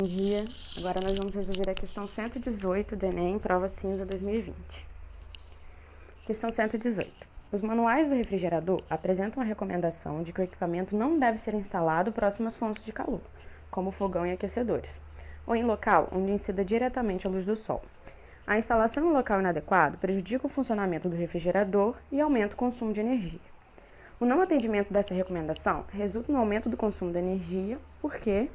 Bom dia, agora nós vamos resolver a questão 118 do Enem, prova cinza 2020. Questão 118. Os manuais do refrigerador apresentam a recomendação de que o equipamento não deve ser instalado próximo às fontes de calor, como fogão e aquecedores, ou em local onde incida diretamente a luz do sol. A instalação em local inadequado prejudica o funcionamento do refrigerador e aumenta o consumo de energia. O não atendimento dessa recomendação resulta no aumento do consumo de energia porque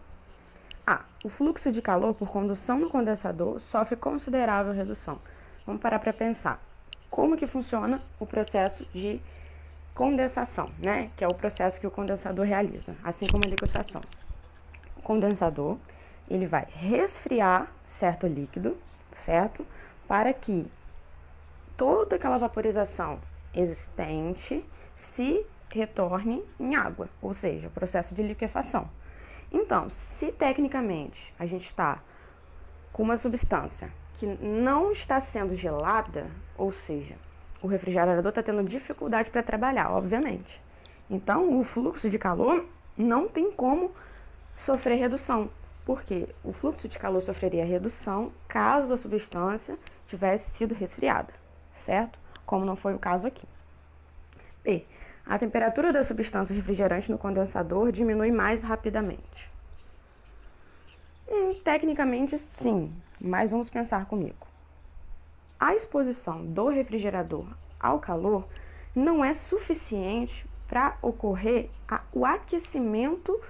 o fluxo de calor por condução no condensador sofre considerável redução. Vamos parar para pensar. Como que funciona o processo de condensação, né? Que é o processo que o condensador realiza, assim como a liquefação. O condensador, ele vai resfriar certo líquido, certo? Para que toda aquela vaporização existente se retorne em água, ou seja, o processo de liquefação. Então, se tecnicamente a gente está com uma substância que não está sendo gelada, ou seja, o refrigerador está tendo dificuldade para trabalhar, obviamente. Então, o fluxo de calor não tem como sofrer redução, porque o fluxo de calor sofreria redução caso a substância tivesse sido resfriada, certo? Como não foi o caso aqui. B. A temperatura da substância refrigerante no condensador diminui mais rapidamente. Tecnicamente, sim, mas vamos pensar comigo. A exposição do refrigerador ao calor não é suficiente para ocorrer o aquecimento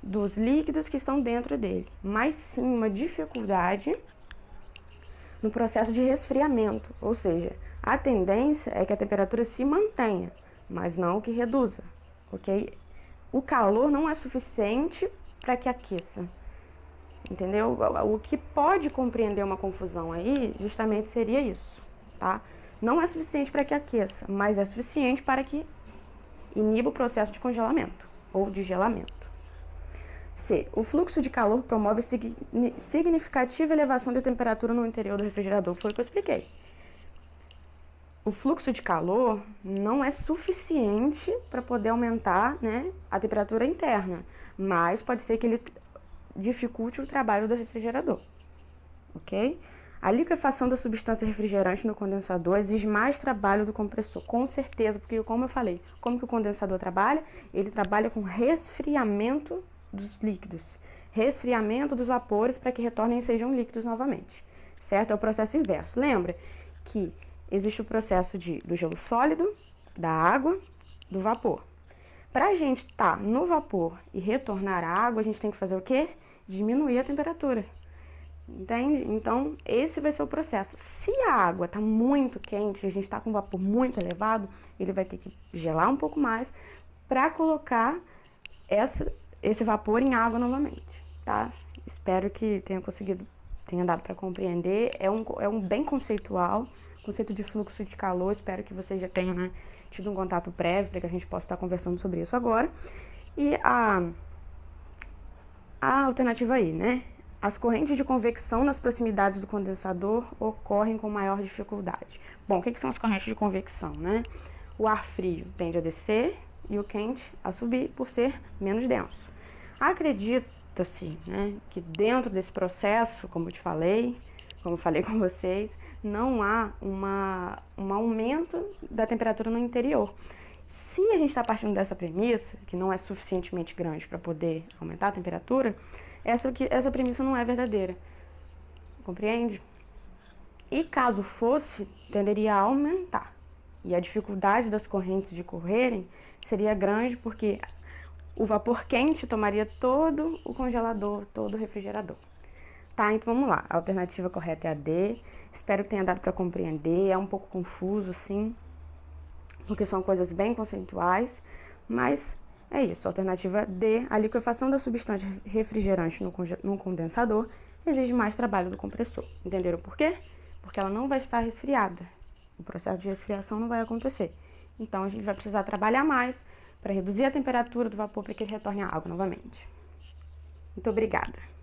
dos líquidos que estão dentro dele, mas sim uma dificuldade no processo de resfriamento, ou seja, a tendência é que a temperatura se mantenha, mas não que reduza, ok? O calor não é suficiente para que aqueça, entendeu? O que pode compreender uma confusão aí, justamente seria isso, tá? Não é suficiente para que aqueça, mas é suficiente para que iniba o processo de congelamento ou de gelamento. C. O fluxo de calor promove significativa elevação da temperatura no interior do refrigerador, foi o que eu expliquei. O fluxo de calor não é suficiente para poder aumentar, né, a temperatura interna, mas pode ser que ele dificulte o trabalho do refrigerador, ok? A liquefação da substância refrigerante no condensador exige mais trabalho do compressor, com certeza, porque como eu falei, como que o condensador trabalha? Ele trabalha com resfriamento dos líquidos, resfriamento dos vapores para que retornem e sejam líquidos novamente, certo? É o processo inverso. Lembra que existe o processo do gelo sólido, da água, do vapor. Para a gente estar no vapor e retornar à água, a gente tem que fazer o quê? Diminuir a temperatura, entende? Então, esse vai ser o processo. Se a água está muito quente e a gente está com o vapor muito elevado, ele vai ter que gelar um pouco mais para colocar esse vapor em água novamente, tá? Espero que tenha dado para compreender. É um bem conceitual, conceito de fluxo de calor. Espero que vocês já tenham, né, tido um contato prévio para que a gente possa estar conversando sobre isso agora. E a alternativa aí, né? As correntes de convecção nas proximidades do condensador ocorrem com maior dificuldade. Bom, o que são as correntes de convecção, né? O ar frio tende a descer e o quente a subir por ser menos denso. Acredita-se, né, que dentro desse processo, como eu falei com vocês, não há um aumento da temperatura no interior. Se a gente está partindo dessa premissa, que não é suficientemente grande para poder aumentar a temperatura, essa premissa não é verdadeira. Compreende? E caso fosse, tenderia a aumentar. E a dificuldade das correntes de correrem seria grande porque o vapor quente tomaria todo o congelador, todo o refrigerador. Tá, então vamos lá. A alternativa correta é a D. Espero que tenha dado para compreender. É um pouco confuso, sim, porque são coisas bem conceituais, mas é isso. A alternativa D. A liquefação da substância refrigerante no condensador exige mais trabalho do compressor. Entenderam por quê? Porque ela não vai estar resfriada. O processo de resfriação não vai acontecer. Então, a gente vai precisar trabalhar mais para reduzir a temperatura do vapor para que ele retorne à água novamente. Muito obrigada.